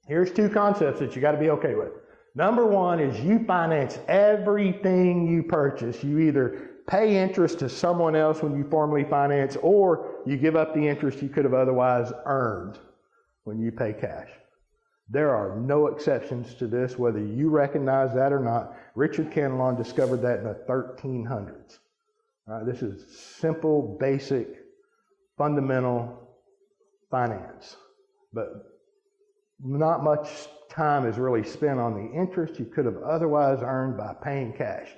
Here's two concepts that you got to be okay with. Number one is you finance everything you purchase. You either pay interest to someone else when you formally finance, or you give up the interest you could have otherwise earned when you pay cash. There are no exceptions to this, whether you recognize that or not. Richard Cantillon discovered that in the 1300s. All right, this is simple, basic, fundamental finance. But not much time is really spent on the interest you could have otherwise earned by paying cash.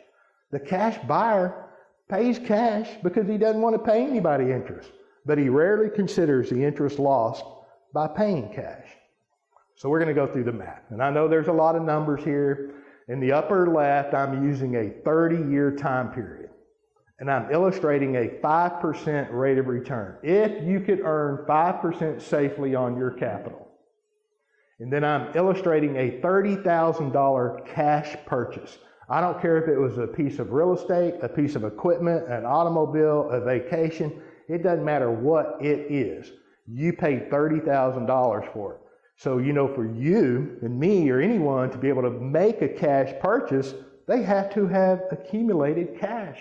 The cash buyer pays cash because he doesn't want to pay anybody interest, but he rarely considers the interest lost by paying cash. So we're going to go through the math. And I know there's a lot of numbers here. In the upper left, I'm using a 30-year time period. And I'm illustrating a 5% rate of return. If you could earn 5% safely on your capital. And then I'm illustrating a $30,000 cash purchase. I don't care if it was a piece of real estate, a piece of equipment, an automobile, a vacation. It doesn't matter what it is. You paid $30,000 for it. So, for you and me or anyone to be able to make a cash purchase, they have to have accumulated cash.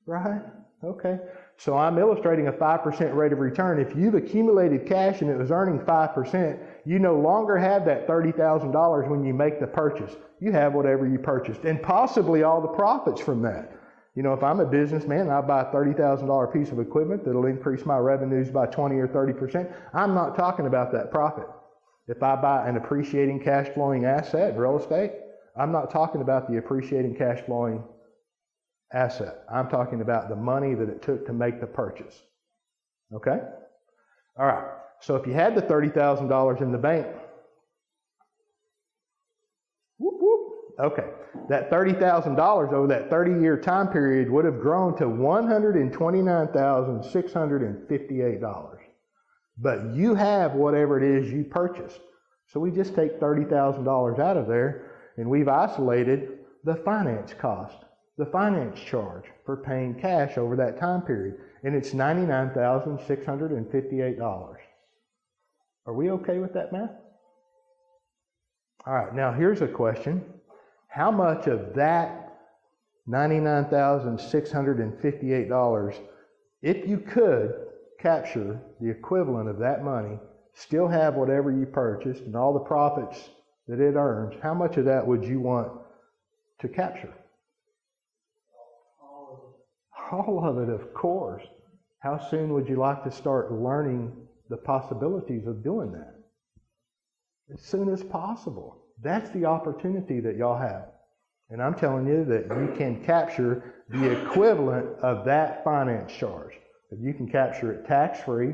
Right? Okay. So I'm illustrating a 5% rate of return. If you've accumulated cash and it was earning 5%, you no longer have that $30,000 when you make the purchase. You have whatever you purchased and possibly all the profits from that. If I'm a businessman and I buy a $30,000 piece of equipment that'll increase my revenues by 20 or 30%, I'm not talking about that profit. If I buy an appreciating cash flowing asset, real estate, I'm not talking about the appreciating cash flowing asset. I'm talking about the money that it took to make the purchase. Okay? All right. So if you had the $30,000 in the bank, okay, that $30,000 over that 30-year time period would have grown to $129,658. But you have whatever it is you purchased. So we just take $30,000 out of there, and we've isolated the finance cost, the finance charge for paying cash over that time period, and it's $99,658. Are we okay with that math? All right, now here's a question. How much of that $99,658, if you could capture the equivalent of that money, still have whatever you purchased and all the profits that it earns, how much of that would you want to capture? All of it, of course. How soon would you like to start learning the possibilities of doing that? As soon as possible. That's the opportunity that y'all have. And I'm telling you that you can capture the equivalent of that finance charge. If you can capture it tax-free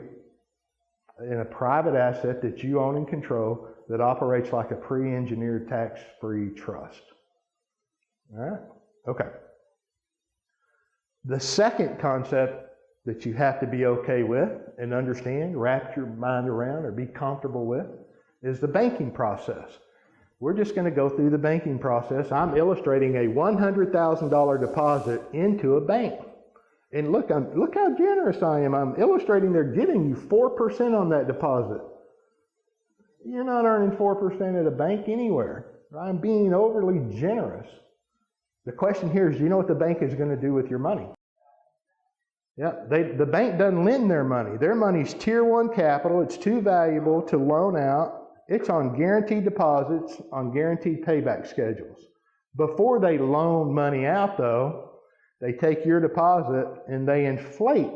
in a private asset that you own and control that operates like a pre-engineered tax-free trust. All right? Okay. The second concept that you have to be okay with and understand, wrap your mind around or be comfortable with, is the banking process. We're just going to go through the banking process. I'm illustrating a $100,000 deposit into a bank. And look how generous I am. I'm illustrating they're giving you 4% on that deposit. You're not earning 4% at a bank anywhere. I'm being overly generous. The question here is, do you know what the bank is going to do with your money? Yeah, the bank doesn't lend their money. Their money's Tier 1 capital. It's too valuable to loan out. It's on guaranteed deposits, on guaranteed payback schedules. Before they loan money out, though, they take your deposit and they inflate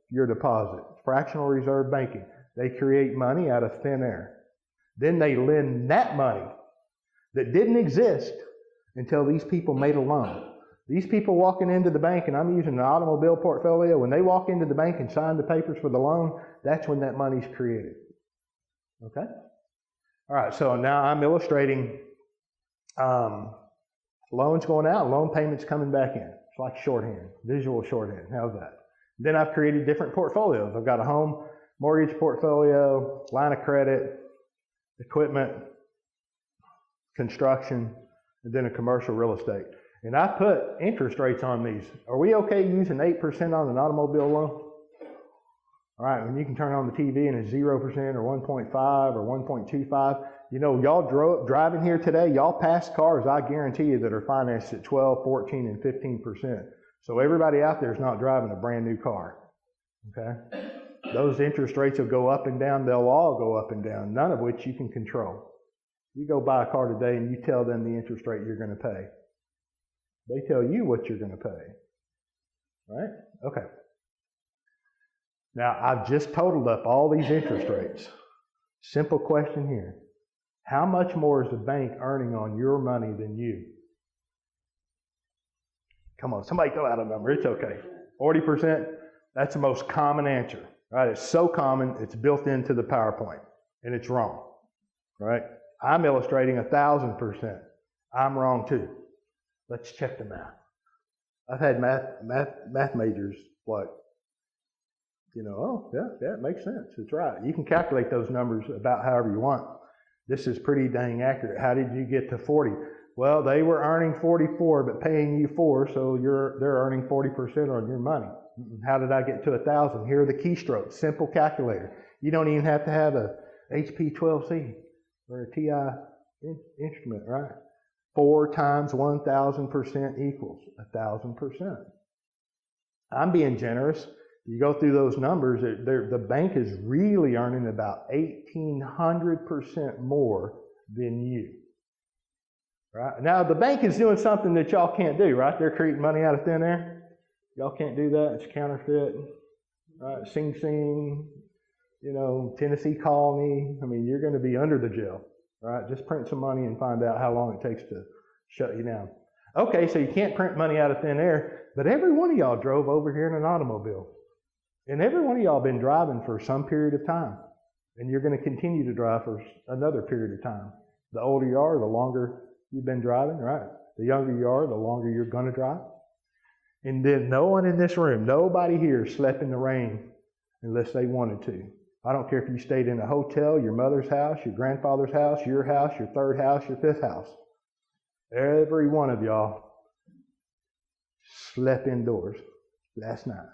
your deposit. Fractional reserve banking. They create money out of thin air. Then they lend that money that didn't exist until these people made a loan. These people walking into the bank, and I'm using an automobile portfolio, when they walk into the bank and sign the papers for the loan, that's when that money's created. Okay? All right, so now I'm illustrating loans going out, loan payments coming back in. It's like shorthand, visual shorthand. How's that? Then I've created different portfolios. I've got a home mortgage portfolio, line of credit, equipment, construction, and then a commercial real estate. And I put interest rates on these. Are we okay using 8% on an automobile loan? All right, when you can turn on the TV and it's 0% or 1.5 or 1.25, you know, y'all driving here today, y'all passed cars, I guarantee you, that are financed at 12, 14, and 15%. So everybody out there is not driving a brand new car, okay? Those interest rates will go up and down. They'll all go up and down, none of which you can control. You go buy a car today and you tell them the interest rate you're going to pay. They tell you what you're going to pay, right? Okay. Now, I've just totaled up all these interest rates. Simple question here. How much more is the bank earning on your money than you? Come on, somebody throw out a number. It's okay. 40%? That's the most common answer, right? It's so common, it's built into the PowerPoint, and it's wrong, right? I'm illustrating 1,000%. I'm wrong too. Let's check the math. I've had math majors like, oh, yeah, it makes sense. It's right. You can calculate those numbers about however you want. This is pretty dang accurate. How did you get to 40? Well, they were earning 44, but paying you 4, so they're earning 40% on your money. How did I get to 1,000? Here are the keystrokes. Simple calculator. You don't even have to have a HP 12C or a TI instrument, right? 4 times 1,000% equals 1,000%. I'm being generous. You go through those numbers, the bank is really earning about 1,800% more than you. Right? Now, the bank is doing something that y'all can't do, right? They're creating money out of thin air. Y'all can't do that. It's counterfeit. Right? Sing Sing, Tennessee Colony. I mean, you're going to be under the jail, right? Just print some money and find out how long it takes to shut you down. Okay, so you can't print money out of thin air, but every one of y'all drove over here in an automobile. And every one of y'all been driving for some period of time. And you're going to continue to drive for another period of time. The older you are, the longer you've been driving, right? The younger you are, the longer you're going to drive. And then no one in this room, nobody here slept in the rain unless they wanted to. I don't care if you stayed in a hotel, your mother's house, your grandfather's house, your third house, your fifth house. Every one of y'all slept indoors last night.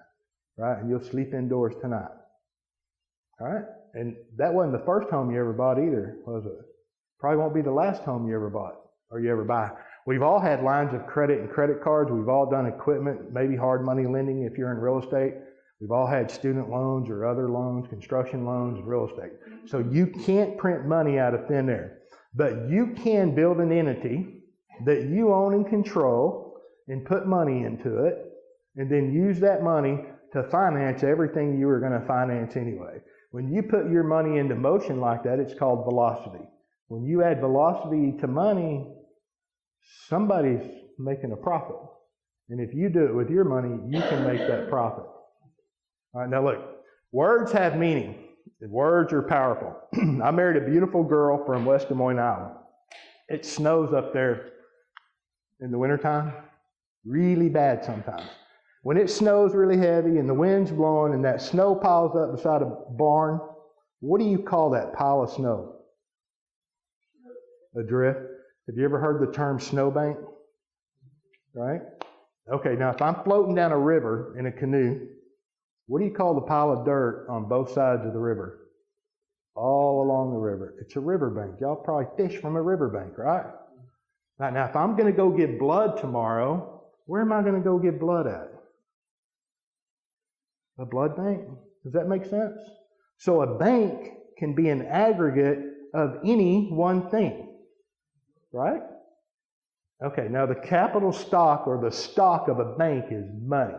Right? And you'll sleep indoors tonight. All right? And that wasn't the first home you ever bought either, was it? Probably won't be the last home you ever bought or you ever buy. We've all had lines of credit and credit cards. We've all done equipment, maybe hard money lending if you're in real estate. We've all had student loans or other loans, construction loans, real estate. So you can't print money out of thin air. But you can build an entity that you own and control and put money into it and then use that money to finance everything you were going to finance anyway. When you put your money into motion like that, it's called velocity. When you add velocity to money, somebody's making a profit. And if you do it with your money, you can make that profit. All right, now look, words have meaning. Words are powerful. I married a beautiful girl from West Des Moines, Iowa. It snows up there in the wintertime, really bad sometimes. When it snows really heavy and the wind's blowing and that snow piles up beside a barn, what do you call that pile of snow? A drift. Have you ever heard the term snowbank? Right? Okay, now if I'm floating down a river in a canoe, what do you call the pile of dirt on both sides of the river? All along the river. It's a riverbank. Y'all probably fish from a riverbank, right? Now, if I'm going to go give blood tomorrow, where am I going to go give blood at? A blood bank? Does that make sense? So a bank can be an aggregate of any one thing, right? Okay, now the capital stock or the stock of a bank is money.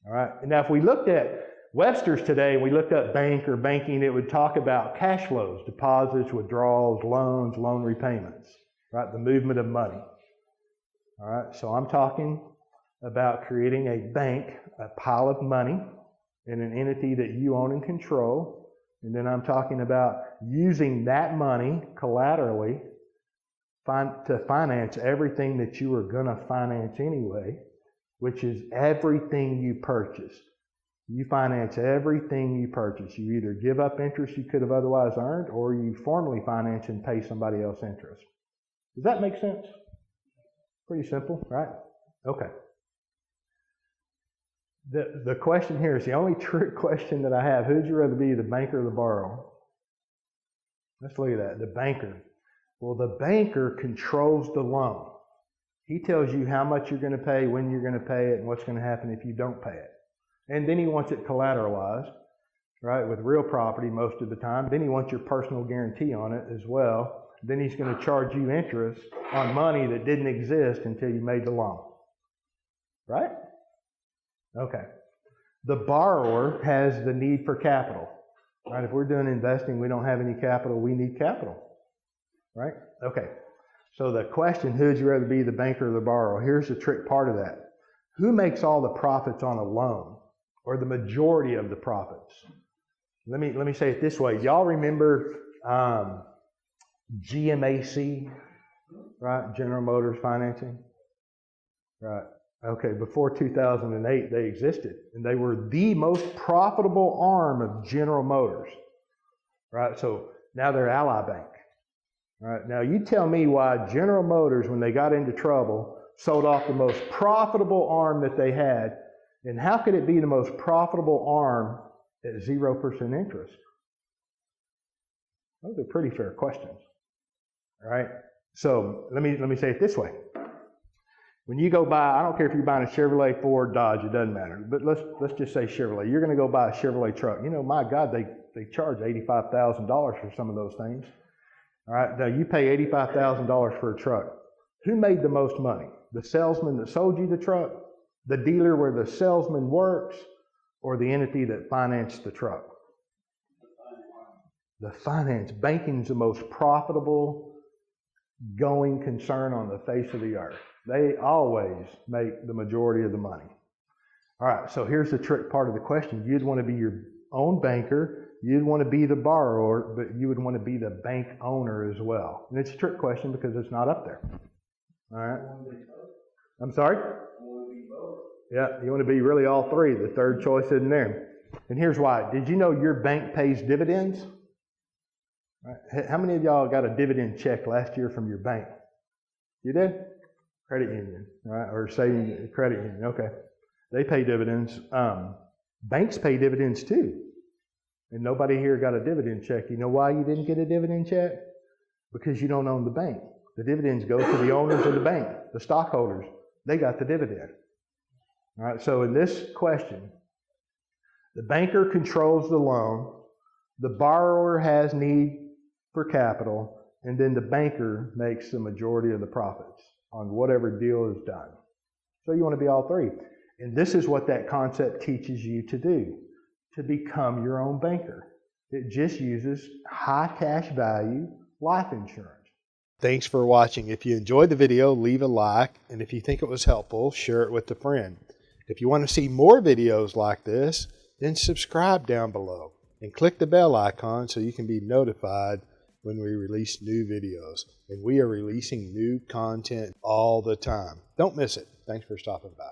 All right, and now if we looked at Webster's today and we looked up bank or banking, it would talk about cash flows, deposits, withdrawals, loans, loan repayments, right? The movement of money. All right, so I'm talking about creating a bank, a pile of money in an entity that you own and control. And then I'm talking about using that money collaterally to finance everything that you are going to finance anyway, which is everything you purchase. You finance everything you purchase. You either give up interest you could have otherwise earned, or you formally finance and pay somebody else interest. Does that make sense? Pretty simple, right? Okay. The question here is the only trick question that I have. Who'd you rather be, the banker or the borrower? Let's look at that. The banker. Well, the banker controls the loan. He tells you how much you're going to pay, when you're going to pay it, and what's going to happen if you don't pay it. And then he wants it collateralized, right, with real property most of the time. Then he wants your personal guarantee on it as well. Then he's going to charge you interest on money that didn't exist until you made the loan. Right? Okay. The borrower has the need for capital. Right? If we're doing investing, we don't have any capital, we need capital. Right? Okay. So the question, who'd you rather be, the banker or the borrower? Here's the trick part of that. Who makes all the profits on a loan, or the majority of the profits? Let me say it this way. Y'all remember GMAC, right? General Motors Financing? Right. Okay, before 2008, they existed, and they were the most profitable arm of General Motors, right? So now they're Ally Bank, right? Now you tell me why General Motors, when they got into trouble, sold off the most profitable arm that they had, and how could it be the most profitable arm at 0% interest? Those are pretty fair questions, all right? So let me say it this way. When you go buy, I don't care if you're buying a Chevrolet, Ford, Dodge, it doesn't matter. But let's just say Chevrolet. You're going to go buy a Chevrolet truck. You know, my God, they charge $85,000 for some of those things. All right, now you pay $85,000 for a truck. Who made the most money? The salesman that sold you the truck, the dealer where the salesman works, or the entity that financed the truck? The finance. Banking's the most profitable going concern on the face of the earth. They always make the majority of the money. All right, so here's the trick part of the question. You'd want to be your own banker, you'd want to be the borrower, but you would want to be the bank owner as well. And it's a trick question because it's not up there. All right? I'm sorry? Yeah, you want to be really all three. The third choice isn't there. And here's why. Did you know your bank pays dividends? Right. How many of y'all got a dividend check last year from your bank? You did? Credit union, right? Or saving credit union. Okay. They pay dividends. Banks pay dividends too. And nobody here got a dividend check. You know why you didn't get a dividend check? Because you don't own the bank. The dividends go to the owners of the bank, the stockholders. They got the dividend. All right. So in this question, the banker controls the loan. The borrower has need for capital. And then the banker makes the majority of the profits on whatever deal is done. So you want to be all three. And this is what that concept teaches you to do, to become your own banker. It just uses high cash value life insurance. Thanks for watching. If you enjoyed the video, leave a like. And if you think it was helpful, share it with a friend. If you want to see more videos like this, then subscribe down below and click the bell icon so you can be notified when we release new videos. And we are releasing new content all the time. Don't miss it. Thanks for stopping by.